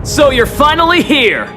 So you're finally here!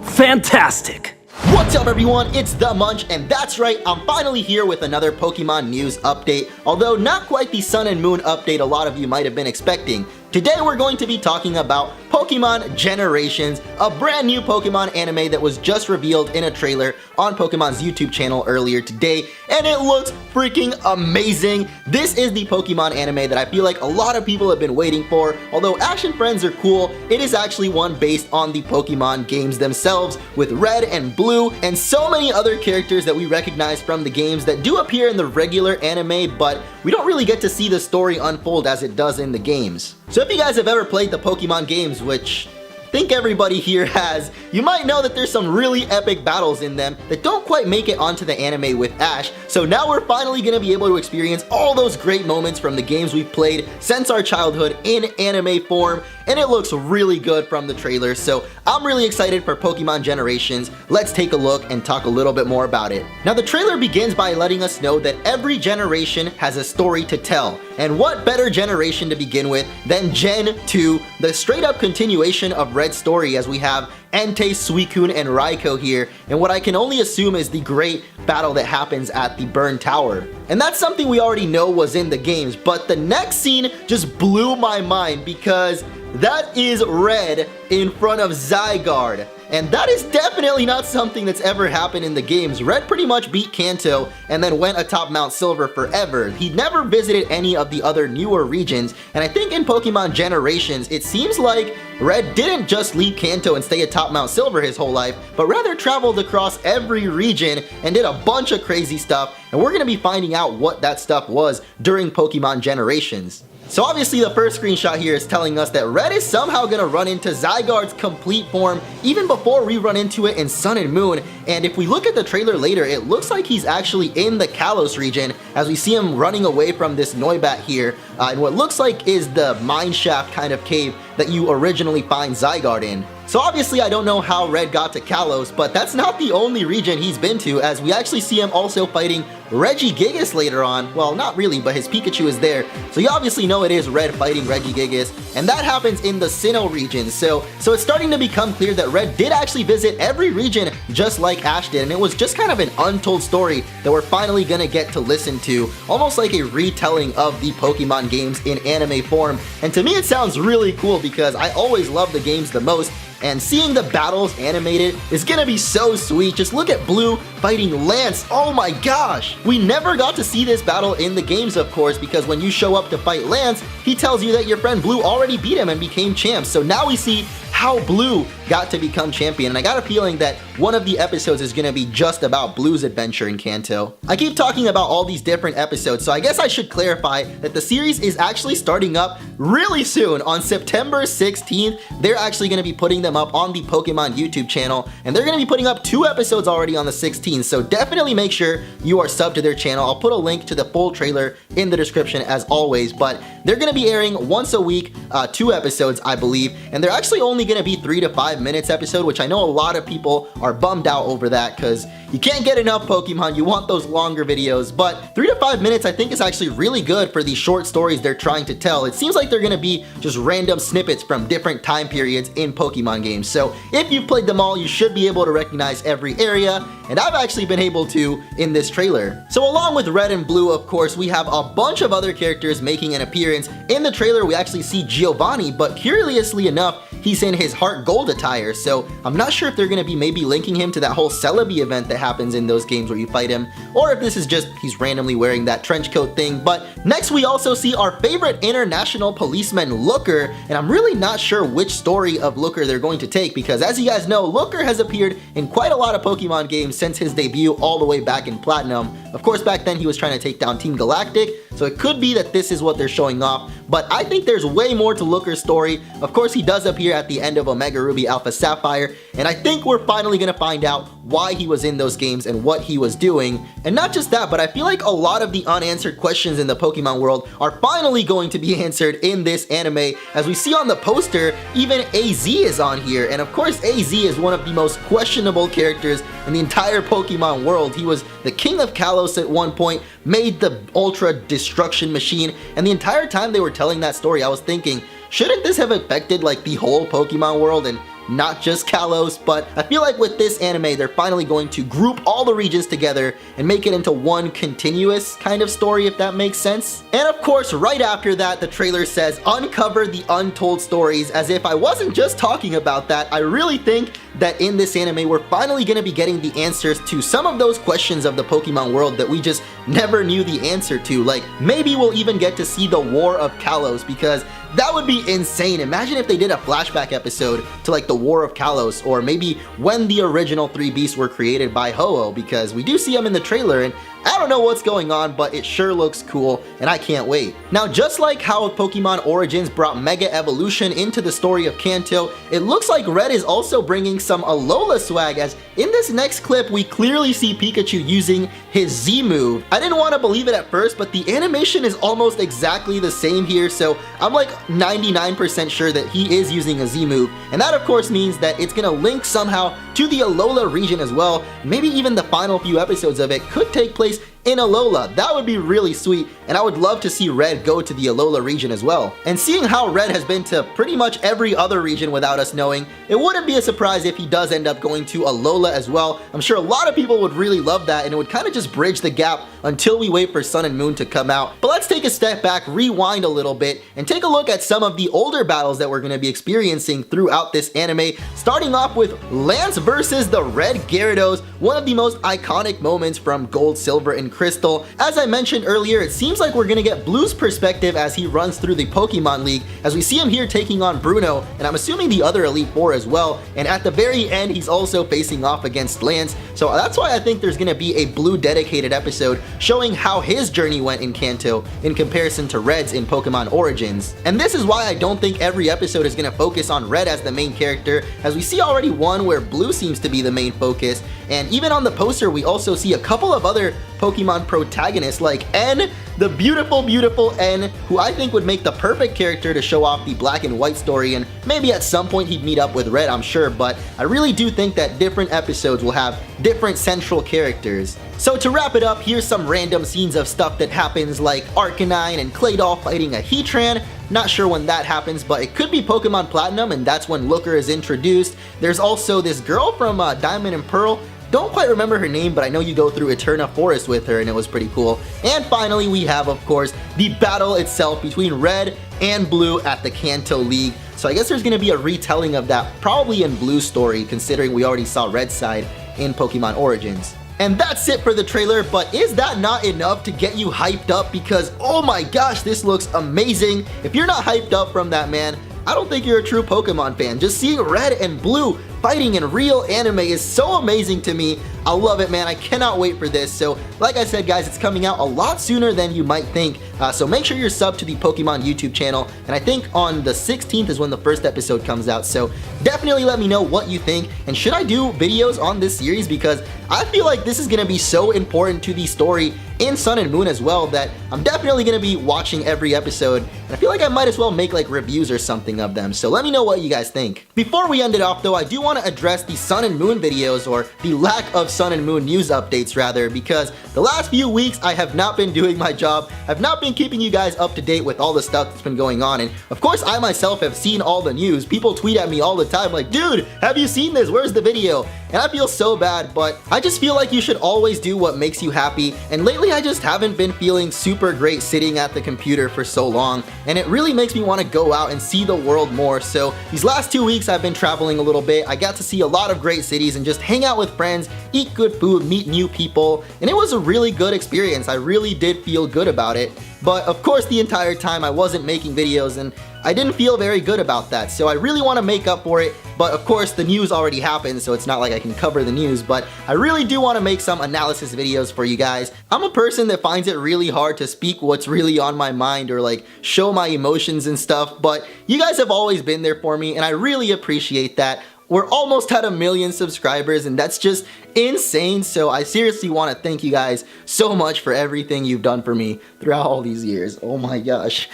Fantastic! What's up everyone, it's the Munch, and that's right, I'm finally here with another Pokemon news update, although not quite the Sun and Moon update a lot of you might have been expecting. Today we're going to be talking about Pokemon Generations, a brand new Pokemon anime that was just revealed in a trailer on Pokemon's YouTube channel earlier today, and it looks freaking amazing. This is the Pokemon anime that I feel like a lot of people have been waiting for. Although Ash and Friends are cool, it is actually one based on the Pokemon games themselves, with Red and Blue and so many other characters that we recognize from the games that do appear in the regular anime, but we don't really get to see the story unfold as it does in the games. So if you guys have ever played the Pokemon games, which I think everybody here has, you might know that there's some really epic battles in them that don't quite make it onto the anime with Ash. So now we're finally going to be able to experience all those great moments from the games we've played since our childhood in anime form, and it looks really good from the trailer. So I'm really excited for Pokemon Generations. Let's take a look and talk a little bit more about it. Now the trailer begins by letting us know that every generation has a story to tell, and what better generation to begin with than Gen 2, the straight up continuation of Red's story, as we have Entei, Suicune, and Raikou here, and what I can only assume is the great battle that happens at the Burn Tower. And that's something we already know was in the games, but the next scene just blew my mind because that is Red in front of Zygarde. And that is definitely not something that's ever happened in the games. Red pretty much beat Kanto and then went atop Mount Silver forever. He never visited any of the other newer regions, and I think in Pokemon Generations, it seems like Red didn't just leave Kanto and stay atop Mount Silver his whole life, but rather traveled across every region and did a bunch of crazy stuff, and we're going to be finding out what that stuff was during Pokemon Generations. So obviously the first screenshot here is telling us that Red is somehow going to run into Zygarde's complete form even before we run into it in Sun and Moon, and if we look at the trailer later, it looks like he's actually in the Kalos region as we see him running away from this Noibat here in what looks like is the mineshaft kind of cave that you originally find Zygarde in. So obviously I don't know how Red got to Kalos, but that's not the only region he's been to, as we actually see him also fighting Regigigas later on. Well, not really, but his Pikachu is there, so you obviously know it is Red fighting Regigigas, and that happens in the Sinnoh region. So it's starting to become clear that Red did actually visit every region just like Ash did, and it was just kind of an untold story that we're finally gonna get to listen to, almost like a retelling of the Pokemon games in anime form. And to me it sounds really cool because I always love the games the most, and seeing the battles animated is gonna be so sweet. Just look at Blue fighting Lance. Oh my gosh! We never got to see this battle in the games, of course, because when you show up to fight Lance, he tells you that your friend Blue already beat him and became champ. So now we see how Blue got to become champion, and I got a feeling that one of the episodes is gonna be just about Blue's adventure in Kanto. I keep talking about all these different episodes, so I guess I should clarify that the series is actually starting up really soon. On September 16th, they're actually gonna be putting them up on the Pokemon YouTube channel, and they're gonna be putting up 2 episodes already on the 16th, so definitely make sure you are subbed to their channel. I'll put a link to the full trailer in the description as always, but they're gonna be airing once a week, 2 episodes I believe, and they're actually only gonna be 3 to 5 minutes episode, which I know a lot of people are bummed out over that because you can't get enough Pokemon. You want those longer videos, but 3 to 5 minutes I think is actually really good for the short stories they're trying to tell. It seems like they're gonna be just random snippets from different time periods in Pokemon games. So if you've played them all, you should be able to recognize every area, and I've actually been able to in this trailer. So along with Red and Blue, of course, we have a bunch of other characters making an appearance. In the trailer, we actually see Giovanni, but curiously enough, he's in his Heart Gold attire, so I'm not sure if they're going to be maybe linking him to that whole Celebi event that happens in those games where you fight him, or if this is just he's randomly wearing that trench coat thing. But next we also see our favorite international policeman, Looker, and I'm really not sure which story of Looker they're going to take, because as you guys know, Looker has appeared in quite a lot of Pokemon games since his debut all the way back in Platinum. Of course, back then he was trying to take down Team Galactic, so it could be that this is what they're showing off, but I think there's way more to Looker's story. Of course, he does appear at the end of Omega Ruby Alpha Sapphire, and I think we're finally gonna find out why he was in those games and what he was doing. And not just that, but I feel like a lot of the unanswered questions in the Pokemon world are finally going to be answered in this anime. As we see on the poster, even AZ is on here, and of course AZ is one of the most questionable characters in the entire Pokemon world. He was the king of Kalos at one point, made the Ultra Destruction Machine, and the entire time they were telling that story, I was thinking, shouldn't this have affected like the whole Pokemon world and not just Kalos? But I feel like with this anime, they're finally going to group all the regions together and make it into one continuous kind of story, if that makes sense. And of course, right after that, the trailer says, uncover the untold stories. As if I wasn't just talking about that, I really think that in this anime, we're finally going to be getting the answers to some of those questions of the Pokemon world that we just never knew the answer to. Like, maybe we'll even get to see the War of Kalos, because that would be insane. Imagine if they did a flashback episode to like the War of Kalos, or maybe when the original 3 beasts were created by Ho-Oh, because we do see them in the trailer and I don't know what's going on, but it sure looks cool and I can't wait. Now, just like how Pokemon Origins brought Mega Evolution into the story of Kanto, it looks like Red is also bringing some Alola swag, as in this next clip we clearly see Pikachu using his Z move. I didn't want to believe it at first, but the animation is almost exactly the same here, so I'm like 99% sure that he is using a Z move, and that of course means that it's gonna link somehow to the Alola region as well. Maybe even the final few episodes of it could take place in Alola. That would be really sweet, and I would love to see Red go to the Alola region as well. And seeing how Red has been to pretty much every other region without us knowing, it wouldn't be a surprise if he does end up going to Alola as well. I'm sure a lot of people would really love that, and it would kind of just bridge the gap until we wait for Sun and Moon to come out. But let's take a step back, rewind a little bit, and take a look at some of the older battles that we're going to be experiencing throughout this anime, starting off with Lance versus the Red Gyarados, one of the most iconic moments from Gold, Silver, and Crystal. As I mentioned earlier, it seems like we're gonna get Blue's perspective as he runs through the Pokemon League, as we see him here taking on Bruno, and I'm assuming the other Elite Four as well, and at the very end he's also facing off against Lance, so that's why I think there's gonna be a Blue dedicated episode showing how his journey went in Kanto in comparison to Red's in Pokemon Origins. And this is why I don't think every episode is gonna focus on Red as the main character, as we see already one where Blue seems to be the main focus, and even on the poster we also see a couple of other Pokemon protagonists like N, the beautiful N, who I think would make the perfect character to show off the Black and White story, and maybe at some point he'd meet up with Red, I'm sure, but I really do think that different episodes will have different central characters. So to wrap it up, here's some random scenes of stuff that happens, like Arcanine and Claydol fighting a Heatran. Not sure when that happens, but it could be Pokemon Platinum, and that's when Looker is introduced. There's also this girl from Diamond and Pearl. Don't quite remember her name, but I know you go through Eterna Forest with her and it was pretty cool. And finally we have, of course, the battle itself between Red and Blue at the Kanto League. So I guess there's going to be a retelling of that, probably in Blue's story, considering we already saw Red's side in Pokemon Origins. And that's it for the trailer, but is that not enough to get you hyped up? Because oh my gosh, this looks amazing. If you're not hyped up from that, man, I don't think you're a true Pokemon fan. Just seeing Red and Blue fighting in real anime is so amazing to me. I love it, man. I cannot wait for this. So like I said, guys, it's coming out a lot sooner than you might think. So make sure you're subbed to the Pokemon YouTube channel. And I think on the 16th is when the first episode comes out. So definitely let me know what you think. And should I do videos on this series? Because I feel like this is going to be so important to the story in Sun and Moon as well that I'm definitely going to be watching every episode. And I feel like I might as well make like reviews or something of them. So let me know what you guys think. Before we end it off though, I do want to address the Sun and Moon videos, or the lack of Sun and Moon news updates rather, because the last few weeks I have not been doing my job. I've not been keeping you guys up to date with all the stuff that's been going on, and of course I myself have seen all the news. People tweet at me all the time like, dude, have you seen this? Where's the video? And I feel so bad, but I just feel like you should always do what makes you happy, and lately I just haven't been feeling super great sitting at the computer for so long, and it really makes me want to go out and see the world more. So these last 2 weeks I've been traveling a little bit. I got to see a lot of great cities and just hang out with friends, eat good food, meet new people, and it was a really good experience. I really did feel good about it. But of course the entire time I wasn't making videos, and I didn't feel very good about that, so I really want to make up for it. But of course the news already happened, so it's not like I can cover the news, but I really do want to make some analysis videos for you guys. I'm a person that finds it really hard to speak what's really on my mind or like show my emotions and stuff, but you guys have always been there for me and I really appreciate that. We're almost at 1 million subscribers and that's just insane, so I seriously want to thank you guys so much for everything you've done for me throughout all these years. Oh my gosh.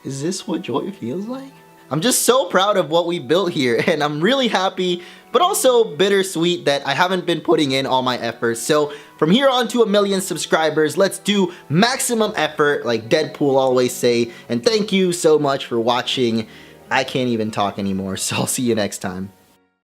Is this what joy feels like? I'm just so proud of what we built here, and I'm really happy, but also bittersweet that I haven't been putting in all my efforts. So from here on to 1 million subscribers, let's do maximum effort, like Deadpool always say. And thank you so much for watching. I can't even talk anymore, so I'll see you next time.